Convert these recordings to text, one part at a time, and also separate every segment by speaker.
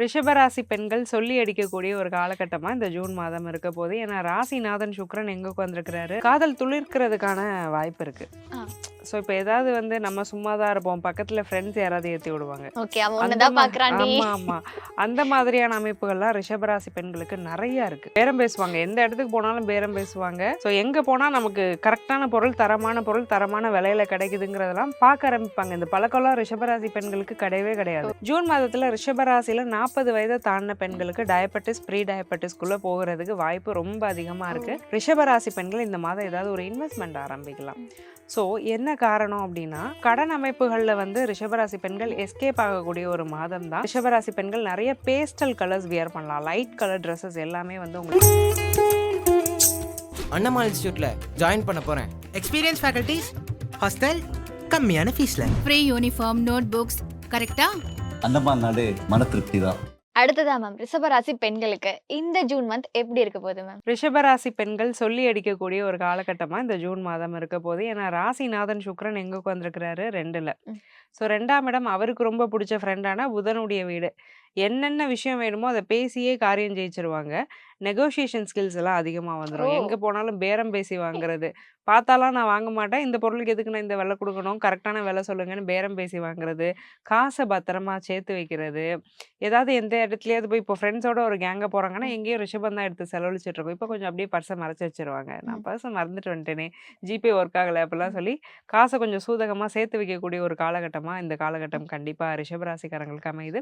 Speaker 1: ரிஷபராசி பெண்கள் சொல்லி அடிக்கக்கூடிய ஒரு காலகட்டமா இந்த ஜூன் மாதம் இருக்க போது. ஏன்னா ராசிநாதன் சுக்கிரன் எங்க உட்காந்துருக்கிறாரு, காதல் துளிர்க்கிறதுக்கான வாய்ப்பு இருக்கு.
Speaker 2: ஆ.
Speaker 1: ஸோ இப்போ ஏதாவது வந்து நம்ம சும்மா தான் இருப்போம், பக்கத்துல ஃப்ரெண்ட்ஸ் யாராவது ஏத்தி விடுவாங்க.
Speaker 2: ஓகே. அவன்
Speaker 1: அந்த
Speaker 2: உன்னதான்
Speaker 1: மா
Speaker 2: பாக்குறான்டி.
Speaker 1: ஆமா, ஆமா. அந்த மாதிரியான அமைப்புகள்லாம் ரிஷபராசி பெண்களுக்கு நெறைய இருக்கு. பேரம் பேசுவாங்க. எந்த இடத்துக்கு போனாலும் பேரம் பேசுவாங்க. ஸோ எங்க போனா நமக்கு கரெக்ட்டான பொருள், தரமான விலையில கிடைக்குதுங்கிறதெல்லாம் பார்க்க ஆரம்பிப்பாங்க. இந்த பழக்கம்லாம் ரிஷபராசி பெண்களுக்கு கிடையவே கிடையாது. ஜூன் மாதத்துல ரிஷபராசியில 40 வயதை தாண்டின பெண்களுக்கு டயபெட்டிஸ், ப்ரீ டயபெட்டிஸ்குள்ள போகிறதுக்கு வாய்ப்பு ரொம்ப அதிகமா இருக்கு. ரிஷபராசி பெண்கள் இந்த மாதம் ஏதாவது ஒரு இன்வெஸ்ட்மெண்ட் ஆரம்பிக்கலாம். ஸோ என்ன காரணம் அப்படின்னா, கடன் அமைப்புகளில் வந்து ரிஷபராசி பெண்கள் எஸ்கேப் ஆகக்கூடிய ஒரு மாதம் தான். ரிஷபராசி பெண்கள் நிறைய பேஸ்டல் கலர்ஸ் வியர் பண்ணலாம். லைட் கலர் ட்ரெஸ்ஸஸ் எல்லாமே வந்து உங்களுக்கு
Speaker 3: அண்ணமா இன்ஸ்டியூட்ல ஜாயின் பண்ண போறேன்.
Speaker 4: எக்ஸ்பீரியன்ஸ் ஃபேக்கல்டிஸ், ஹாஸ்டல், கம்மியான ஃபீஸ்ல,
Speaker 5: ஃப்ரீ யூனிஃபார்ம், நோட் புக்ஸ் கரெக்டா?
Speaker 6: அந்தமான் நாடு மன திருப்தி தான்.
Speaker 2: அடுத்ததா மேம், ரிஷபராசி பெண்களுக்கு இந்த ஜூன் மந்த் எப்படி இருக்க போகுது மேம்?
Speaker 1: ரிஷபராசி பெண்கள் சொல்லி அடிக்கக்கூடிய ஒரு காலகட்டமா இந்த ஜூன் மாதம் இருக்க போது. ஏன்னா ராசிநாதன் சுக்கிரன் எங்க உட்காந்துருக்கிறாரு, 2ல. ஸோ 2ஆம் இடம் அவருக்கு ரொம்ப பிடிச்ச ஃப்ரெண்டான புதனுடைய வீடு. என்னென்ன விஷயம் வேணுமோ அதை பேசியே காரியம் ஜெயிச்சிருவாங்க. நெகோஷியேஷன் ஸ்கில்ஸ் எல்லாம் அதிகமா வந்துரும்.
Speaker 2: ஓ.
Speaker 1: எங்க போனாலும் பேரம் பேசி வாங்குறது. பார்த்தாலாம் நான் வாங்க மாட்டேன். இந்த பொருளுக்கு எதுக்கு நான் இந்த விலை குடுக்கணும்? கரெக்ட்டான விலை சொல்லுங்கன்னு பேரம் பேசி வாங்குறது. காச பத்திரமா சேர்த்து வைக்கிறது. ஏதாவது எந்த இடத்துலயாவது போய் இப்போ ஃப்ரெண்ட்ஸோட ஒரு கேங்கா போறாங்கன்னா, எங்கேயும் ரிஷபம் தான் எடுத்து செலவழிச்சிட்டு இருக்கோம். இப்போ கொஞ்சம் அப்படியே பர்ஸ மறைச்சு வச்சுருவாங்க. நான் பர்ஸ மறந்துட்டு வந்துட்டேனே, ஜிபே ஒர்க் ஆகல அப்படிலாம் சொல்லி காச கொஞ்சம் சூதகமா சேர்த்து வைக்கக்கூடிய ஒரு காலகட்டமா இந்த காலகட்டம் கண்டிப்பா ரிஷபராசிக்காரங்களுக்கு அமையுது.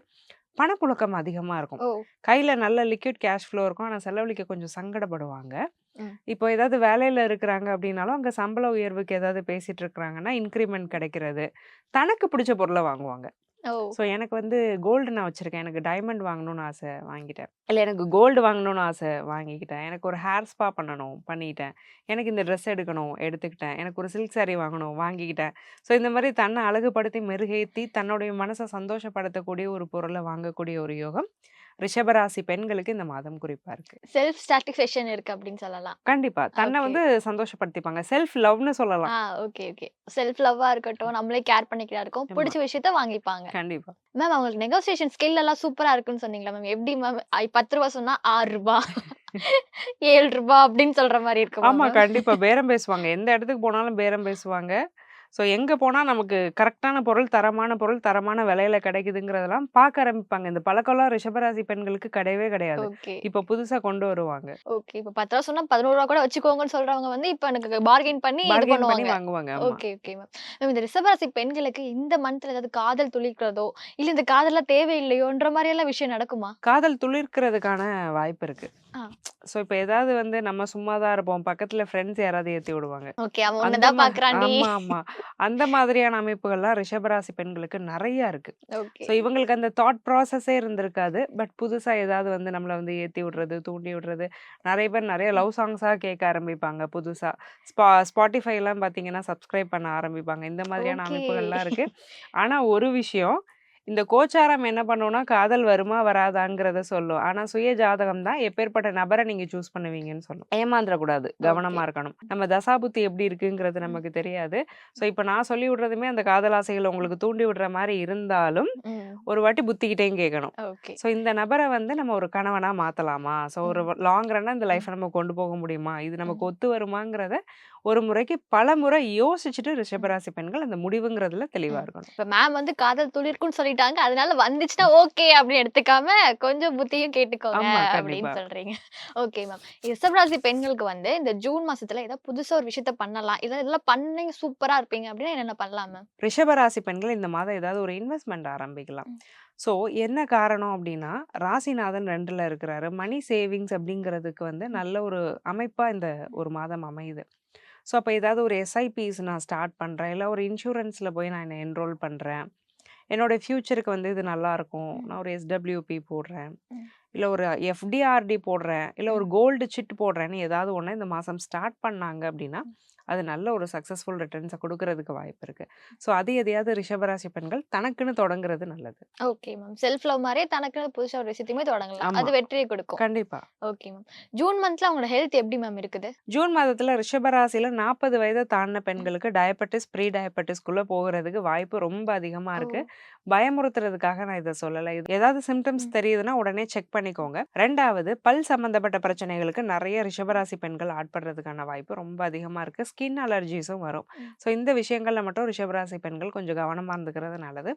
Speaker 1: பணப்புழக்கம் அதிகமா இருக்கும்.
Speaker 2: ஓ.
Speaker 1: கையில நல்ல லிக்விட் கேஷ் ஃப்ளோ இருக்கும். ஆனா செலவழிக்க கொஞ்சம் சங்கடப்படுவாங்க.
Speaker 2: ம்.
Speaker 1: இப்போ ஏதாவது வேலையில இருக்கிறாங்க அப்படின்னாலும், அங்க சம்பள உயர்வுக்கு ஏதாவது பேசிட்டு இருக்கிறாங்கன்னா, இன்கிரிமெண்ட் கிடைக்கிறது. தனக்கு பிடிச்ச பொருள வாங்குவாங்க.
Speaker 2: ஓ.
Speaker 1: ஸோ எனக்கு வந்து கோல்டு நான் வச்சிருக்கேன். எனக்கு டைமண்ட் வாங்கணும்னு ஆசை, வாங்கிட்டேன். இல்ல எனக்கு கோல்டு வாங்கணும்னு ஆசை, வாங்கிக்கிட்டேன். எனக்கு ஒரு ஹேர் ஸ்பா பண்ணணும், பண்ணிட்டேன். எனக்கு இந்த ட்ரெஸ் எடுக்கணும், எடுத்துக்கிட்டேன். எனக்கு ஒரு சில்க் சாரி வாங்கணும், வாங்கிக்கிட்டேன். ஸோ இந்த மாரி தன்னை அழகுபடுத்தி, மெருகேத்தி, தன்னுடைய மனச சந்தோஷப்படுத்தக்கூடிய ஒரு பொருள வாங்கக்கூடிய ஒரு யோகம் ரிஷபராசி பெண்களுக்கு இந்த மாதம் குறிப்பா இருக்கு.
Speaker 2: செல்ஃப் சாட்டிஸ்ஃபேக்ஷன் இருக்கு அப்படின்னு சொல்லலாம்.
Speaker 1: கண்டிப்பா. தன்னை
Speaker 2: ஓகே.
Speaker 1: வந்து சந்தோஷப்படுத்திப்பாங்க. செல்ஃப் லவ்னு சொல்லலாம்.
Speaker 2: Okay, okay. செல்ஃப் லவ்வா இருக்கட்டும், நம்மளே கேர் பண்ணிக்கிறதா இருக்கும்.
Speaker 1: ஆமா.
Speaker 2: பிடிச்ச விஷயத்த வாங்கிப்பாங்க.
Speaker 1: கண்டிப்பா.
Speaker 2: மேம், அவங்களுக்கு நெகோசியேஷன் ஸ்கில் எல்லாம் சூப்பரா இருக்குன்னு சொன்னீங்களா மேம்? எப்படி மேம்? ரூ. 10 சொன்னா ரூ. 6 ரூ. 7 அப்படின்னு சொல்ற மாரி இருக்குமா
Speaker 1: ஆமா,
Speaker 2: மேம்?
Speaker 1: கண்டிப்பா. பேரம் பேசுவாங்க. எந்த இடத்துக்கு போனாலும் பேரம் பேசுவாங்க. ஸோ எங்க போனா நமக்கு கரெக்ட்டான பொருள், தரமான விலையில கிடைக்குதுங்கிறதெல்லாம் பார்க்க ஆரம்பிப்பாங்க. இந்த பழக்கம்லாம் ரிஷபராசி பெண்களுக்கு கிடையவே கிடையாது.
Speaker 2: ஓகே.
Speaker 1: இப்போ புதுசா கொண்டு வருவாங்க.
Speaker 2: ஓகே. இப்ப ரூ. 10 சொன்னா ரூ. 11 கூட வச்சுக்கோங்கன்னு சொல்றவங்க வந்து இப்ப எனக்கு பார்கெயின் பண்ணி இது
Speaker 1: பார்கெயின் பண்ணி
Speaker 2: பண்ணுவாங்க.
Speaker 1: வாங்குவாங்க. ஆமா.
Speaker 2: Okay, okay ma'am. மேம், இந்த ரிஷபராசி பெண்களுக்கு இந்த மந்த்ல ஏதாவது காதல் துளிர்க்கிறதோ, இல்ல இந்த காதல்லாம் தேவையில்லையோன்ற மாரி எல்லாம் விஷயம் நடக்குமா?
Speaker 1: காதல் துளிர்க்கிறதுக்கான வாய்ப்பு இருக்கு.
Speaker 2: ஆ.
Speaker 1: ஸோ இப்போ ஏதாவது வந்து நம்ம சும்மா தான் இருப்போம், பக்கத்துல ஃப்ரெண்ட்ஸ் யாராவது ஏத்தி விடுவாங்க.
Speaker 2: ஓகே. அவன்
Speaker 1: அந்த
Speaker 2: உன்னதான்
Speaker 1: மா
Speaker 2: பாக்குறான்டி.
Speaker 1: ஆமா, ஆமா. அந்த மாதிரியான அமைப்புகள்லாம் ரிஷபராசி பெண்களுக்கு நெறைய இருக்கு.
Speaker 2: ஓகே.
Speaker 1: ஸோ இவங்களுக்கு அந்த தாட் ப்ராசஸே இருந்திருக்காது. பட் புதுசா ஏதாவது வந்து நம்மள வந்து ஏத்தி விடுறது, தூண்டி விடுறது. நெறைய பேர் நெறைய லவ் சாங்ஸா கேட்க ஆரம்பிப்பாங்க புதுசா. Spotifyலாம் பார்த்தீங்கன்னா, சப்ஸ்கிரைப் பண்ண ஆரம்பிப்பாங்க. இந்த மாதிரியான
Speaker 2: ஓகே.
Speaker 1: அமைப்புகள்லாம் இருக்கு. ஆனா ஒரு விஷயம், இந்த கோச்சாரம் என்ன பண்ணும்னா, காதல் வருமா வராதாங்கிறத சொல்லும். ஆனா சுய ஜாதகம் தான் எப்பேர்ப்பட்ட நபர நீங்க சூஸ் பண்ணுவீங்கன்னு சொல்லும். ஏமாந்துறக்கூடாது.
Speaker 2: ஓகே.
Speaker 1: கவனமா இருக்கணும். நம்ம தசாபுத்தி எப்படி இருக்குங்கிறது நமக்கு தெரியாது. ஸோ இப்ப நான் சொல்லி விடுறதுமே அந்த காதல் ஆசைகள உங்களுக்கு தூண்டி விடுற மாரி இருந்தாலும்,
Speaker 2: ம்.
Speaker 1: ஒரு வாட்டி புத்திக்கிட்டேயும் கேட்கணும்.
Speaker 2: ஓகே.
Speaker 1: ஸோ இந்த நபர வந்து நம்ம ஒரு கணவனா மாத்தலாமா? ஸோ ஒரு
Speaker 2: ம்.
Speaker 1: லாங் ரன்னா இந்த
Speaker 2: ம்.
Speaker 1: லைஃப்ப நம்ம கொண்டு போக முடியுமா? இது நமக்கு
Speaker 2: ம்.
Speaker 1: ஒத்து வருமாங்கிறத ஒரு முறைக்கு பலமுறை யோசிச்சுட்டு
Speaker 2: ம்.
Speaker 1: ரிஷபராசி பெண்கள் அந்த முடிவுங்கிறதுல தெளிவா
Speaker 2: ம்.
Speaker 1: இருக்கணும்.
Speaker 2: இப்ப மேம் வந்து காதல் துளிர்க்கும்னு சொல்லிட்டாங்க. அதனால வந்துச்சுன்னா ஓகே அப்படின்னு எடுத்துக்காம, கொஞ்சம் புத்தியும் கேட்டுக்கோங்க
Speaker 1: ஆமா,
Speaker 2: அப்படின்னு
Speaker 1: கண்டிப்பா.
Speaker 2: சொல்றீங்க. Okay ma'am. ரிஷபராசி பெண்களுக்கு வந்து இந்த ஜூன் மாசத்துல ஏதாவது புதுசா ஒரு விஷயத்த பண்ணலாம். இதெல்லாம் பண்ணி சூப்பரா இருப்பீங்க அப்படின்னா என்னென்ன பண்ணலாம் மேம்?
Speaker 1: ரிஷபராசி பெண்கள் இந்த மாதம் ஏதாவது ஒரு இன்வெஸ்ட்மெண்ட் ஆரம்பிக்கலாம்.
Speaker 2: ம்.
Speaker 1: ஸோ என்ன காரணம் அப்படின்னா, ராசிநாதன் 2ல இருக்கிறாரு. மணி சேவிங்ஸ் அப்படிங்கிறதுக்கு வந்து நல்ல ஒரு அமைப்பா இந்த ஒரு மாதம் அமையுது. ஸோ அப்ப ஏதாவது ஒரு எஸ்ஐபிஸ் நான் ஸ்டார்ட் பண்றேன். இல்ல ஒரு இன்சூரன்ஸ்ல போய் நான் என்ன என்ரோல் பண்றேன். என்னோட ஃபியூச்சருக்கு வந்து இது நல்லாருக்கும்.
Speaker 2: ம்.
Speaker 1: நான் ஒரு எஸ்டபிள்யூபி போடுறேன்.
Speaker 2: ம்.
Speaker 1: இல்ல ஒரு எஃப்டிஆர்டி போடுறேன். இல்ல ஒரு
Speaker 2: ம்.
Speaker 1: கோல்டு சிட் போடுறேன்னு ஏதாவது ஒண்ணு இந்த மாசம் ஸ்டார்ட் பண்ணாங்க அப்படின்னா,
Speaker 2: ம்.
Speaker 1: அது நல்ல ஒரு சக்ஸஸ்ஃபுல் ரிட்டர்ன்ஸை கொடுக்கறதுக்கு வாய்ப்பு இருக்குது. ஸோ அது எதையாவது ரிஷபராசி பெண்கள் தனக்குன்னு தொடங்குறது நல்லது.
Speaker 2: Okay ma'am. செல்ஃப் லவ் மாரியே தனக்குன்னு புதுசா ஒரு விஷயத்தையுமே தொடங்கலாம்.
Speaker 1: ஆமா.
Speaker 2: அது வெற்றியை கொடுக்கும்.
Speaker 1: கண்டிப்பாக.
Speaker 2: Okay ma'am. ஜூன் மந்த்ல அவங்களோட ஹெல்த் எப்படி மேம் இருக்குது?
Speaker 1: ஜூன் மாதத்துல ரிஷபராசியில 40 வயதை தாண்டின பெண்களுக்கு டயபெட்டிஸ், ப்ரீ டயபெட்டிஸ்குள்ள போகிறதுக்கு வாய்ப்பு ரொம்ப அதிகமா இருக்கு. பயமுறுத்துறதுக்காக நான் இதை சொல்லலை. இது ஏதாவது சிம்டம்ஸ் தெரியுதுன்னா உடனே செக் பண்ணிக்கோங்க. ரெண்டாவது, பல் சம்பந்தப்பட்ட பிரச்சனைகளுக்கு நிறைய ரிஷபராசி பெண்கள் ஆட்படுறதுக்கான வாய்ப்பு ரொம்ப அதிகமா இருக்கு. ஸ்கின் அலர்ஜிஸும் வரும். ஸோ இந்த விஷயங்கள்ல மட்டும் ரிஷபராசி பெண்கள் கொஞ்சம் கவனமா இருந்துக்கிறது நல்லது.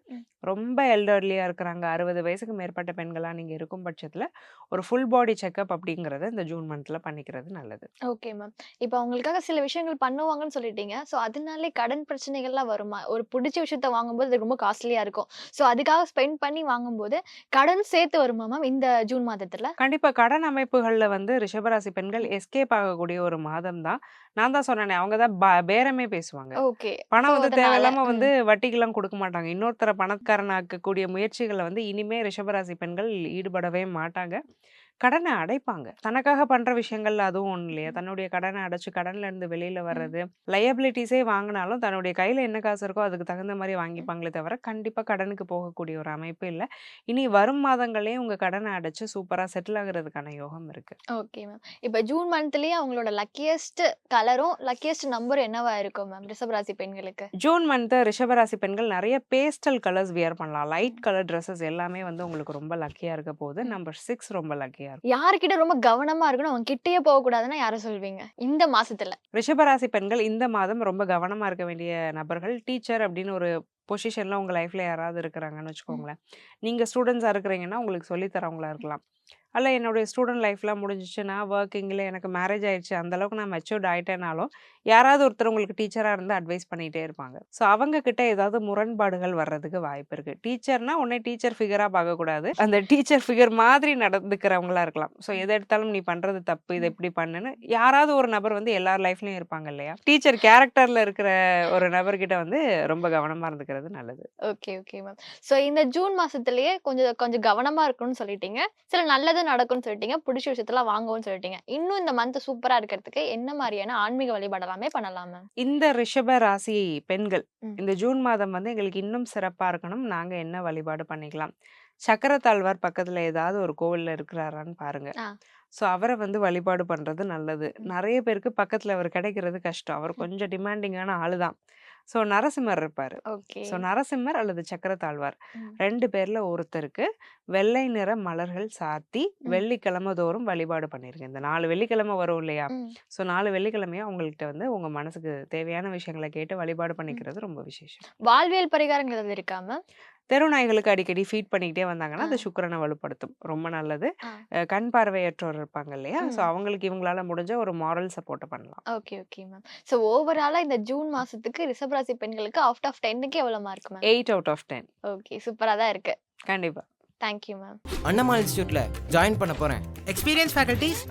Speaker 1: ரொம்ப எல்டர்லியா இருக்கிறாங்க, 60 வயசுக்கு மேற்பட்ட பெண்களா நீங்க இருக்கும் பட்சத்துல ஒரு ஃபுல் பாடி செக்அப் அப்படிங்கறத இந்த ஜூன் மந்த்ல பண்ணிக்கிறது நல்லது.
Speaker 2: Okay ma'am. இப்போ அவங்களுக்காக சில விஷயங்கள் பண்ணுவாங்கன்னு சொல்லிட்டீங்க. ஸோ அதனாலே கடன் பிரச்சனைகள்லாம் வருமா? ஒரு பிடிச்ச விஷயத்த வாங்கும்போது அது ரொம்ப காஸ்ட்லியா இருக்கும். ஸோ அதுக்காக ஸ்பெண்ட் பண்ணி வாங்கும்போது கடன் சேர்த்து வருமா மேம் இந்த ஜூன் மாதத்துல?
Speaker 1: கண்டிப்பா கடன் அமைப்புகள்ல வந்து ரிஷபராசி பெண்கள் எஸ்கேப் ஆகக்கூடிய ஒரு மாதம் தான். நான் தான் சொன்னேனே, அவங்க தான் பேரமே பேசுவாங்க.
Speaker 2: ஓகே.
Speaker 1: பணம்
Speaker 2: ஸோ
Speaker 1: வந்து
Speaker 2: அதனால
Speaker 1: தேவையில்லாம வந்து வட்டிக்கெல்லாம் கொடுக்க மாட்டாங்க. இன்னொருத்தர பணக்காரனாக்கக்கூடிய முயற்சிகள்ல வந்து இனிமே ரிஷபராசி பெண்கள் ஈடுபடவே மாட்டாங்க. கடனை அடைப்பாங்க. தனக்காக பண்ற விஷயங்கள்ல அதுவும் ஒண்ணு இல்லையா? தன்னுடைய கடனை அடைச்சு கடன்ல இருந்து வெளியில வர்றது, லயபிலிட்டிஸே வாங்கினாலும் தன்னுடைய கையில என்ன காசு இருக்கோ அதுக்கு தகுந்த மாதிரி வாங்கிப்பாங்களே தவிர கண்டிப்பா கடனுக்கு போகக்கூடிய ஒரு அமைப்பு இல்ல. இனி வரும் மாதங்களே உங்க கடனை அடைச்சு சூப்பரா செட்டில் ஆகுறதுக்கான யோகம் இருக்கு.
Speaker 2: Okay ma'am. இப்போ ஜூன் மந்த்லயே அவங்களோட லக்கியஸ்ட் கலரும் லக்கியஸ்ட் நம்பரும் என்னவா இருக்கும் மேம் ரிஷபராசி பெண்களுக்கு?
Speaker 1: ஜூன் மந்த் ரிஷபராசி பெண்கள் நிறைய பேஸ்டல் கலர்ஸ் வியர் பண்ணலாம். லைட் கலர் ட்ரெஸ்ஸஸ் எல்லாமே வந்து உங்களுக்கு ரொம்ப லக்கியா இருக்க போகுது. நம்பர் 6 ரொம்ப லக்கியா இருக்கும்.
Speaker 2: யாருக்கிட்ட ரொம்ப கவனமா இருக்கணும், அவங்க கிட்டயே போகக்கூடாதுன்னா யாரை சொல்வீங்க இந்த மாசத்துல?
Speaker 1: ரிஷபராசி பெண்கள் இந்த மாதம் ரொம்ப கவனமா இருக்க வேண்டிய நபர்கள், டீச்சர் அப்படின்னு ஒரு பொசிஷன்ல உங்க லைஃப்ல யாராவது இருக்கிறாங்கன்னு வச்சுக்கோங்களேன். நீங்க ஸ்டூடெண்ட்ஸா இருக்கிறீங்கன்னா உங்களுக்கு சொல்லி தரவங்களா இருக்கலாம். அல்ல என்னுடைய ஸ்டூடெண்ட் லைஃப்லாம் முடிஞ்சிச்சு, நான் ஒர்க்கிங்கில் எனக்கு மேரேஜ் ஆயிடுச்சு, அந்த அளவுக்கு நான் மெச்சூர்ட் ஆயிட்டேனாலும் யாராவது ஒருத்தர் உங்களுக்கு டீச்சராக இருந்து அட்வைஸ் பண்ணிகிட்டே இருப்பாங்க. ஸோ அவங்க கிட்ட ஏதாவது முரண்பாடுகள் வர்றதுக்கு வாய்ப்பு இருக்குது. டீச்சர்னா உடனே டீச்சர் ஃபிகராக பார்க்கக்கூடாது, அந்த டீச்சர் ஃபிகர் மாதிரி நடந்துக்கிறவங்களா இருக்கலாம். ஸோ எதை எடுத்தாலும் நீ பண்ணுறது தப்பு, இதை எப்படி பண்ணுன்னு யாராவது ஒரு நபர் வந்து எல்லார் லைஃப்லையும் இருப்பாங்க இல்லையா? டீச்சர் கேரக்டரில் இருக்கிற ஒரு நபர்கிட்ட வந்து ரொம்ப கவனமாக இருந்துக்கிறது நல்லது.
Speaker 2: Okay okay ma'am. ஸோ இந்த ஜூன் மாசத்துலயே கொஞ்சம் கொஞ்சம் கவனமா இருக்கணும்னு சொல்லிட்டீங்க. சில நல்லது நடக்கும்னு சொல்லிட்டீங்க. பிடிச்ச விஷயத்தெல்லாம் வாங்குவோம்னு சொல்லிட்டீங்க. இன்னும் இந்த மந்த் சூப்பரா இருக்கிறதுக்கு என்ன மாதிரியான ஆன்மீக வழிபாடெல்லாமே பண்ணலாம் மேம்?
Speaker 1: இந்த ரிஷப ராசி பெண்கள்
Speaker 2: ம்.
Speaker 1: இந்த ஜூன் மாதம் வந்து எங்களுக்கு இன்னும் சிறப்பா இருக்கணும், நாங்க என்ன வழிபாடு பண்ணிக்கலாம்? சக்கரத்தாழ்வார் பக்கத்துல ஏதாவது ஒரு கோவில்ல இருக்கிறாரான்னு பாருங்க.
Speaker 2: ஆ.
Speaker 1: ஸோ அவரை வந்து வழிபாடு பண்றது நல்லது. நிறைய பேருக்கு பக்கத்துல அவர் கிடைக்கிறது கஷ்டம். அவர் கொஞ்சம் டிமாண்டிங்கான ஆளு தான். ஸோ நரசிம்மர் இருப்பாரு.
Speaker 2: ஓகே.
Speaker 1: ஸோ நரசிம்மர் அல்லது சக்கரத்தாழ்வார்
Speaker 2: ம்.
Speaker 1: 2 பேர்ல ஒருத்தருக்கு வெள்ளை நிற மலர்கள் சாத்தி வெள்ளிக்கிழமை தோறும் வழிபாடு பண்ணிருங்க. இந்த 4 வெள்ளிக்கிழமை வரும் இல்லையா?
Speaker 2: ம்.
Speaker 1: ஸோ 4 வெள்ளிக்கிழமையா உங்கள்கிட்ட வந்து உங்க மனசுக்கு தேவையான விஷயங்களை கேட்டு வழிபாடு பண்ணிக்கிறது ரொம்ப விசேஷம்.
Speaker 2: வாழ்வியல் பரிகாரங்கள் ஏதாவது இருக்கா மேம்?
Speaker 1: தெரு நாய்களுக்கு அடிக்கடி ஃபீட் பண்ணிக்கிட்டே வந்தாங்கன்னா அது
Speaker 2: ஆ.
Speaker 1: சுக்கிரனை வலுப்படுத்தும். ரொம்ப நல்லது.
Speaker 2: ஆ.
Speaker 1: கண் பார்வையற்றோர் இருப்பாங்க இல்லையா? ஸோ
Speaker 2: ம்.
Speaker 1: அவங்களுக்கு இவங்களால முடிஞ்ச ஒரு மாரல் சப்போர்ட்டை பண்ணலாம்.
Speaker 2: Okay okay ma'am. ஸோ ஓவராலா இந்த ஜூன் மாசத்துக்கு ரிஷபராசி பெண்களுக்கு அவுட் ஆஃப் 10க்கு எவ்வளவு mark ma'am?
Speaker 1: 8 out of 10.
Speaker 2: Okay சூப்பரா தான் இருக்கு.
Speaker 1: கண்டிப்பா.
Speaker 2: Thank you ma'am.
Speaker 3: அண்ணமால் இன்ஸ்டியூட்டில் ஜாயின் பண்ண போகிறேன்.
Speaker 4: எக்ஸ்பீரியன்ஸ் ஃபேக்கல்டிஸ்,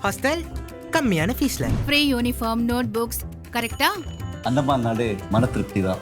Speaker 4: ஹாஸ்டல், கம்மியான ஃபீஸ்ல.
Speaker 5: ஃப்ரீ யூனிஃபார்ம், நோட் புக்ஸ் கரெக்டா?
Speaker 6: அந்தமான் நாடு மன திருப்தி தான்.